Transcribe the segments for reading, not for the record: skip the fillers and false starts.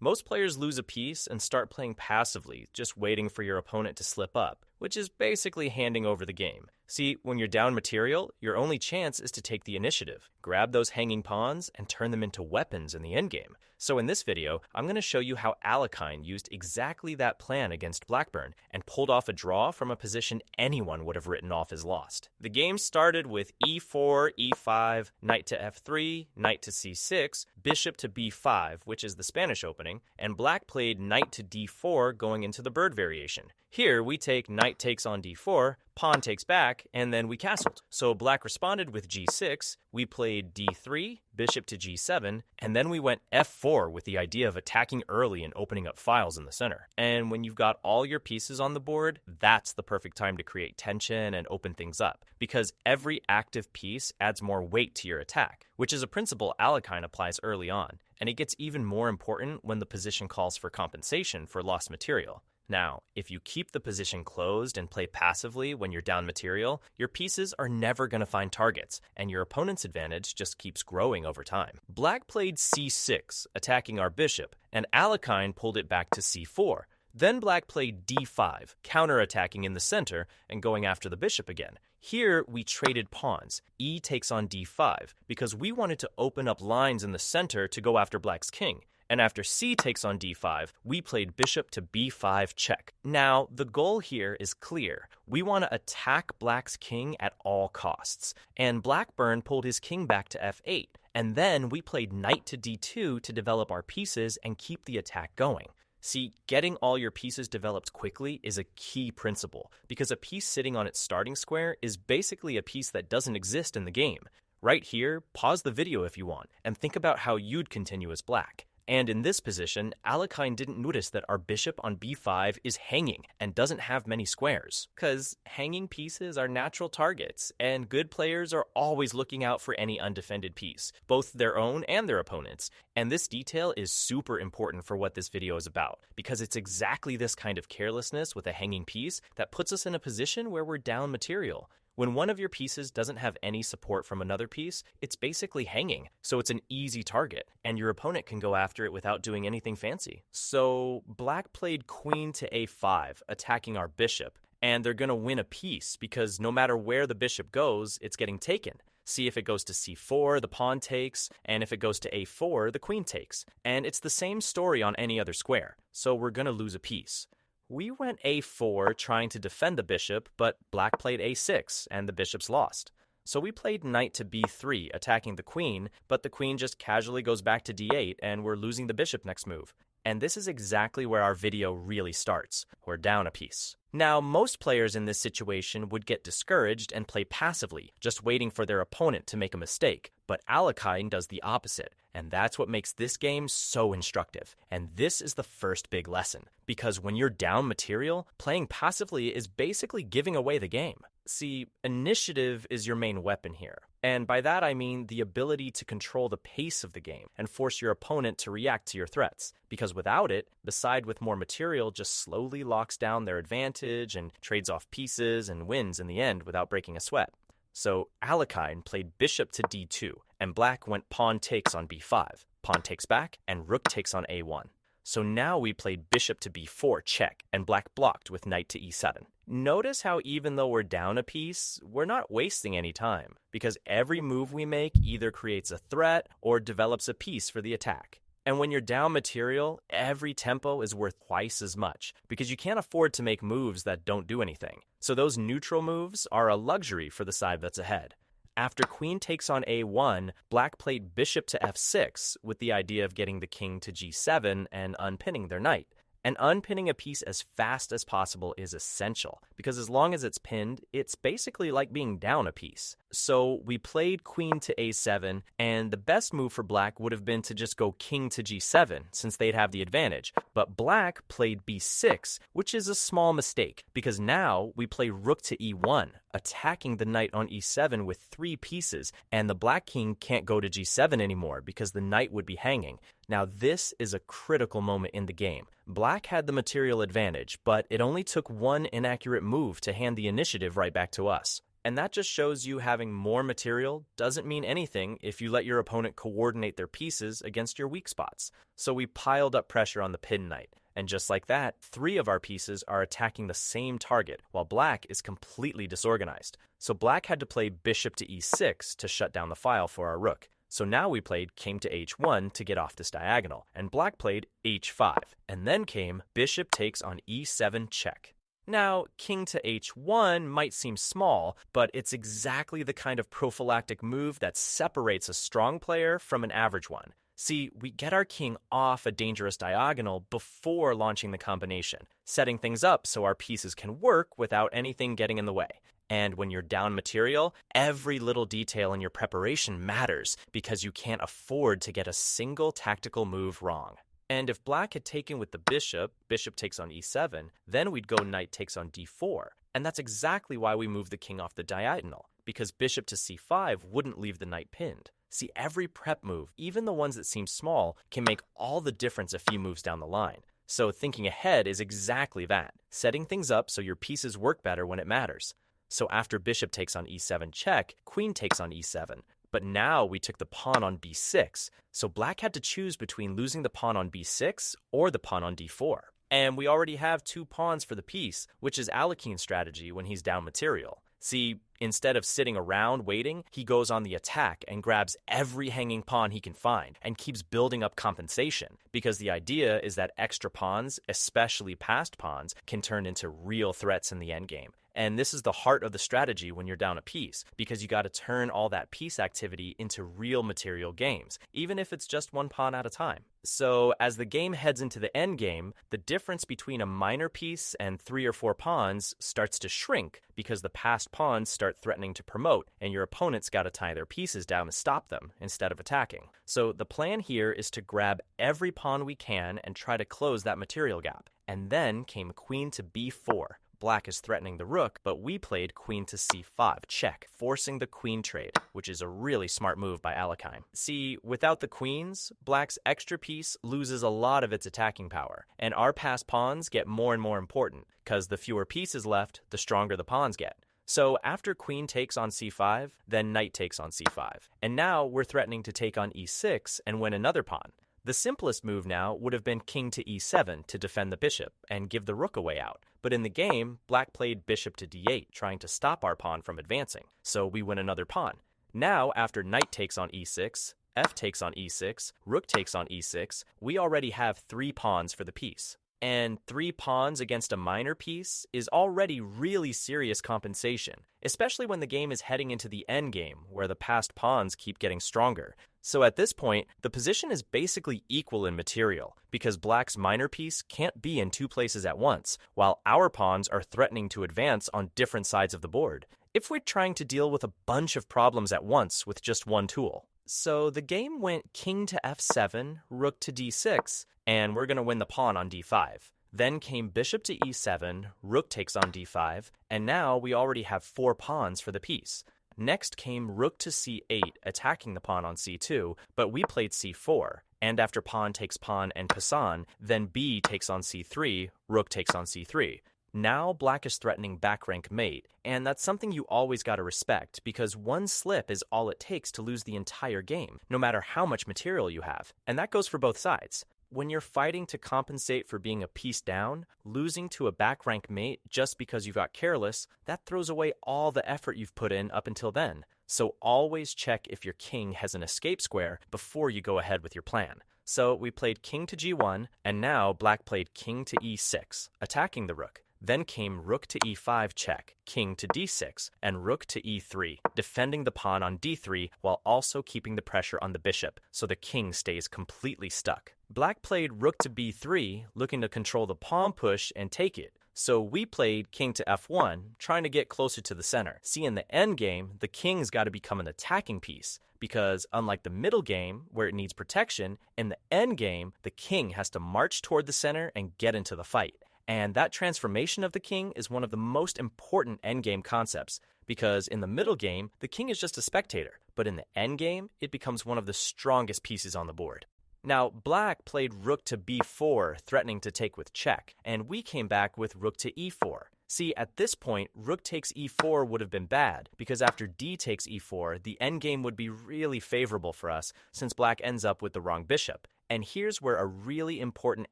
Most players lose a piece and start playing passively, just waiting for your opponent to slip up, which is basically handing over the game. See, when you're down material, your only chance is to take the initiative, grab those hanging pawns, and turn them into weapons in the endgame. So in this video, I'm going to show you how Alekhine used exactly that plan against Blackburn and pulled off a draw from a position anyone would have written off as lost. The game started with e4, e5, knight to f3, knight to c6, bishop to b5, which is the Spanish opening, and Black played knight to d4 going into the bird variation. Here, we take knight takes on d4, pawn takes back, and then we castled. So Black responded with g6, we played d3, bishop to g7, and then we went f4 with the idea of attacking early and opening up files in the center. And when you've got all your pieces on the board, that's the perfect time to create tension and open things up, because every active piece adds more weight to your attack, which is a principle Alekhine applies early on, and it gets even more important when the position calls for compensation for lost material. Now, if you keep the position closed and play passively when you're down material, your pieces are never going to find targets, and your opponent's advantage just keeps growing over time. Black played c6, attacking our bishop, and Alekhine pulled it back to c4. Then Black played d5, counterattacking in the center and going after the bishop again. Here, we traded pawns. E takes on d5, because we wanted to open up lines in the center to go after Black's king. And after c takes on d5, we played bishop to b5 check. Now, the goal here is clear. We want to attack Black's king at all costs. And Blackburn pulled his king back to f8. And then we played knight to d2 to develop our pieces and keep the attack going. See, getting all your pieces developed quickly is a key principle, because a piece sitting on its starting square is basically a piece that doesn't exist in the game. Right here, pause the video if you want, and think about how you'd continue as Black. And in this position, Alekhine didn't notice that our bishop on b5 is hanging and doesn't have many squares, because hanging pieces are natural targets, and good players are always looking out for any undefended piece, both their own and their opponents. And this detail is super important for what this video is about, because it's exactly this kind of carelessness with a hanging piece that puts us in a position where we're down material. When one of your pieces doesn't have any support from another piece, it's basically hanging, so it's an easy target, and your opponent can go after it without doing anything fancy. So Black played queen to a5, attacking our bishop, and they're going to win a piece, because no matter where the bishop goes, it's getting taken. See, if it goes to c4, the pawn takes, and if it goes to a4, the queen takes. And it's the same story on any other square, so we're going to lose a piece. We went a4 trying to defend the bishop, but Black played a6, and the bishop's lost. So we played knight to b3, attacking the queen, but the queen just casually goes back to d8, and we're losing the bishop next move. And this is exactly where our video really starts. We're down a piece. Now, most players in this situation would get discouraged and play passively, just waiting for their opponent to make a mistake. But Alekhine does the opposite, and that's what makes this game so instructive. And this is the first big lesson, because when you're down material, playing passively is basically giving away the game. See, initiative is your main weapon here. And by that I mean the ability to control the pace of the game and force your opponent to react to your threats. Because without it, the side with more material just slowly locks down their advantage and trades off pieces and wins in the end without breaking a sweat. So Alekhine played bishop to d2, and Black went pawn takes on b5, pawn takes back, and rook takes on a1. So now we played bishop to b4 check, and Black blocked with knight to e7. Notice how even though we're down a piece, we're not wasting any time, because every move we make either creates a threat or develops a piece for the attack. And when you're down material, every tempo is worth twice as much, because you can't afford to make moves that don't do anything. So those neutral moves are a luxury for the side that's ahead. After queen takes on a1, Black played bishop to f6 with the idea of getting the king to g7 and unpinning their knight. And unpinning a piece as fast as possible is essential, because as long as it's pinned, it's basically like being down a piece. So we played queen to a7, and the best move for Black would have been to just go king to g7, since they'd have the advantage. But Black played b6, which is a small mistake, because now we play rook to e1, attacking the knight on e7 with 3 pieces, and the Black king can't go to g7 anymore, because the knight would be hanging. Now this is a critical moment in the game. Black had the material advantage, but it only took one inaccurate move to hand the initiative right back to us. And that just shows you having more material doesn't mean anything if you let your opponent coordinate their pieces against your weak spots. So we piled up pressure on the pin knight. And just like that, 3 of our pieces are attacking the same target, while black is completely disorganized. So black had to play bishop to e6 to shut down the file for our rook. So now we played king to h1 to get off this diagonal, and black played h5, and then came bishop takes on e7 check. Now, king to h1 might seem small, but it's exactly the kind of prophylactic move that separates a strong player from an average one. See, we get our king off a dangerous diagonal before launching the combination, setting things up so our pieces can work without anything getting in the way. And when you're down material, every little detail in your preparation matters because you can't afford to get a single tactical move wrong. And if black had taken with the bishop takes on e7, then we'd go knight takes on d4. And that's exactly why we moved the king off the diagonal, because bishop to c5 wouldn't leave the knight pinned. See, every prep move, even the ones that seem small, can make all the difference a few moves down the line. So thinking ahead is exactly that, setting things up so your pieces work better when it matters. So after bishop takes on e7 check, queen takes on e7. But now we took the pawn on b6, so black had to choose between losing the pawn on b6 or the pawn on d4. And we already have 2 pawns for the piece, which is Alekhine's strategy when he's down material. See, instead of sitting around waiting, he goes on the attack and grabs every hanging pawn he can find and keeps building up compensation, because the idea is that extra pawns, especially passed pawns, can turn into real threats in the endgame. And this is the heart of the strategy when you're down a piece, because you got to turn all that piece activity into real material games, even if it's just 1 pawn at a time. So as the game heads into the endgame, the difference between a minor piece and 3 or 4 pawns starts to shrink because the passed pawns start threatening to promote, and your opponent's got to tie their pieces down to stop them instead of attacking. So the plan here is to grab every pawn we can and try to close that material gap. And then came queen to b4. Black is threatening the rook, but we played queen to c5 check, forcing the queen trade, which is a really smart move by Alekhine. See, without the queens, black's extra piece loses a lot of its attacking power, and our passed pawns get more and more important, because the fewer pieces left, the stronger the pawns get. So after queen takes on c5, then knight takes on c5, and now we're threatening to take on e6 and win another pawn. The simplest move now would have been king to e7 to defend the bishop and give the rook a way out. But in the game, black played bishop to d8, trying to stop our pawn from advancing, so we win another pawn. Now, after knight takes on e6, f takes on e6, rook takes on e6, we already have 3 pawns for the piece. And 3 pawns against a minor piece is already really serious compensation, especially when the game is heading into the endgame, where the passed pawns keep getting stronger. So at this point, the position is basically equal in material, because black's minor piece can't be in 2 places at once, while our pawns are threatening to advance on different sides of the board, if we're trying to deal with a bunch of problems at once with just 1 tool. So the game went king to f7, rook to d6, and we're going to win the pawn on d5. Then came bishop to e7, rook takes on d5, and now we already have 4 pawns for the piece. Next came rook to c8, attacking the pawn on c2, but we played c4, and after pawn takes pawn and passan, then b takes on c3, rook takes on c3. Now black is threatening back rank mate, and that's something you always got to respect, because 1 slip is all it takes to lose the entire game, no matter how much material you have, and that goes for both sides. When you're fighting to compensate for being a piece down, losing to a back rank mate just because you got careless, that throws away all the effort you've put in up until then. So always check if your king has an escape square before you go ahead with your plan. So we played king to g1, and now black played king to e6, attacking the rook. Then came rook to e5 check, king to d6, and rook to e3, defending the pawn on d3 while also keeping the pressure on the bishop, so the king stays completely stuck. Black played rook to b3, looking to control the pawn push and take it. So we played king to f1, trying to get closer to the center. See, in the endgame, the king's got to become an attacking piece, because unlike the middle game, where it needs protection, in the endgame, the king has to march toward the center and get into the fight. And that transformation of the king is one of the most important endgame concepts, because in the middle game, the king is just a spectator, but in the endgame, it becomes one of the strongest pieces on the board. Now, black played rook to b4, threatening to take with check, and we came back with rook to e4. See, at this point, rook takes e4 would have been bad, because after d takes e4, the endgame would be really favorable for us, since black ends up with the wrong bishop. And here's where a really important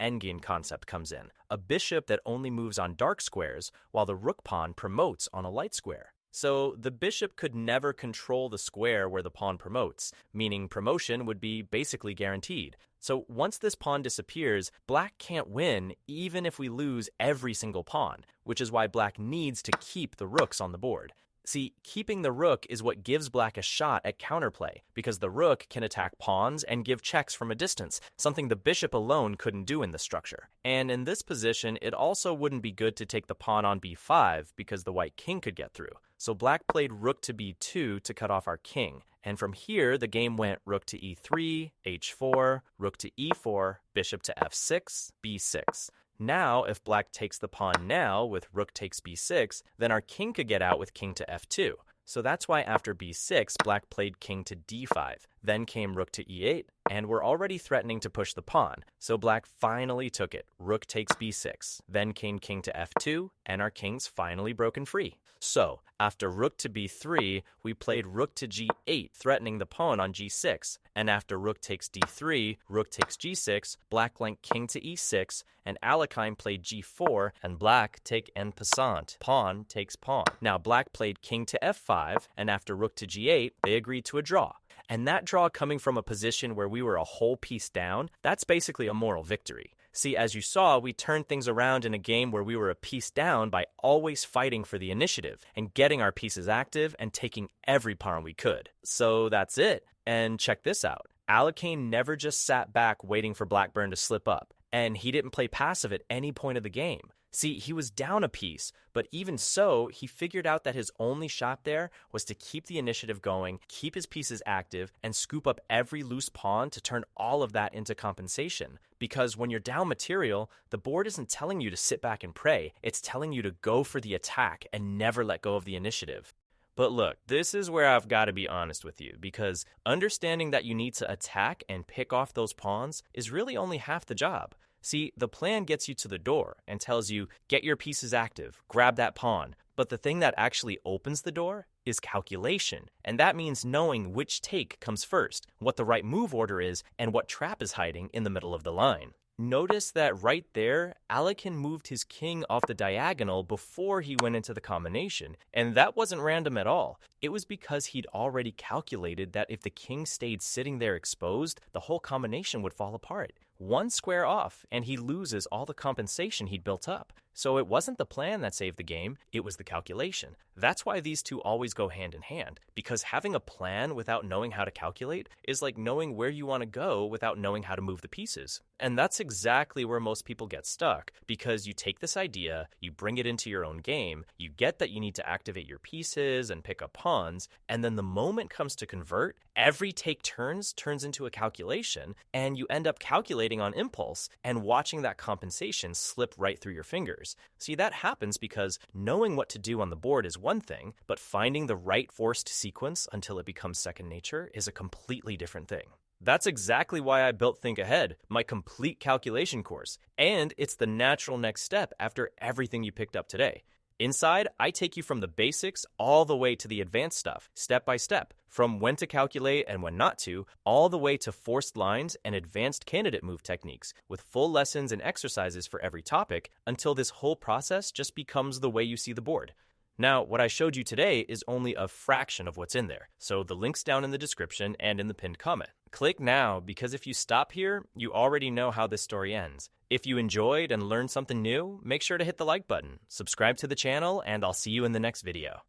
endgame concept comes in, a bishop that only moves on dark squares, while the rook pawn promotes on a light square. So the bishop could never control the square where the pawn promotes, meaning promotion would be basically guaranteed. So once this pawn disappears, black can't win even if we lose every single pawn, which is why black needs to keep the rooks on the board. See, keeping the rook is what gives black a shot at counterplay, because the rook can attack pawns and give checks from a distance, something the bishop alone couldn't do in this structure. And in this position, it also wouldn't be good to take the pawn on b5, because the white king could get through. So black played rook to b2 to cut off our king. And from here, the game went rook to e3, h4, rook to e4, bishop to f6, b6. Now, if black takes the pawn now with rook takes b6, then our king could get out with king to f2. So that's why after b6, black played king to d5. Then came rook to e8, and we're already threatening to push the pawn. So black finally took it. Rook takes b6. Then came king to f2, and our king's finally broken free. So, after rook to b3, we played rook to g8, threatening the pawn on g6. And after rook takes d3, rook takes g6, black went king to e6, and Alekhine played g4, and black take en passant. Pawn takes pawn. Now black played king to f5, and after rook to g8, they agreed to a draw. And that draw coming from a position where we were a whole piece down, that's basically a moral victory. See, as you saw, we turned things around in a game where we were a piece down by always fighting for the initiative and getting our pieces active and taking every pawn we could. So that's it. And check this out. Alekhine never just sat back waiting for Blackburn to slip up, and he didn't play passive at any point of the game. See, he was down a piece, but even so, he figured out that his only shot there was to keep the initiative going, keep his pieces active, and scoop up every loose pawn to turn all of that into compensation. Because when you're down material, the board isn't telling you to sit back and pray, it's telling you to go for the attack and never let go of the initiative. But look, this is where I've got to be honest with you, because understanding that you need to attack and pick off those pawns is really only half the job. See, the plan gets you to the door and tells you, get your pieces active, grab that pawn. But the thing that actually opens the door is calculation. And that means knowing which take comes first, what the right move order is, and what trap is hiding in the middle of the line. Notice that right there, Alekhine moved his king off the diagonal before he went into the combination, and that wasn't random at all. It was because he'd already calculated that if the king stayed sitting there exposed, the whole combination would fall apart. One square off, and he loses all the compensation he'd built up. So it wasn't the plan that saved the game, it was the calculation. That's why these two always go hand in hand, because having a plan without knowing how to calculate is like knowing where you want to go without knowing how to move the pieces. And that's exactly where most people get stuck, because you take this idea, you bring it into your own game, you get that you need to activate your pieces and pick up pawns, and then the moment comes to convert, every take turns into a calculation, and you end up calculating on impulse and watching that compensation slip right through your fingers. See, that happens because knowing what to do on the board is one thing, but finding the right forced sequence until it becomes second nature is a completely different thing. That's exactly why I built Think Ahead, my complete calculation course, and it's the natural next step after everything you picked up today. Inside, I take you from the basics all the way to the advanced stuff, step by step, from when to calculate and when not to, all the way to forced lines and advanced candidate move techniques, with full lessons and exercises for every topic, until this whole process just becomes the way you see the board. Now, what I showed you today is only a fraction of what's in there, so the link's down in the description and in the pinned comment. Click now, because if you stop here, you already know how this story ends. If you enjoyed and learned something new, make sure to hit the like button, subscribe to the channel, and I'll see you in the next video.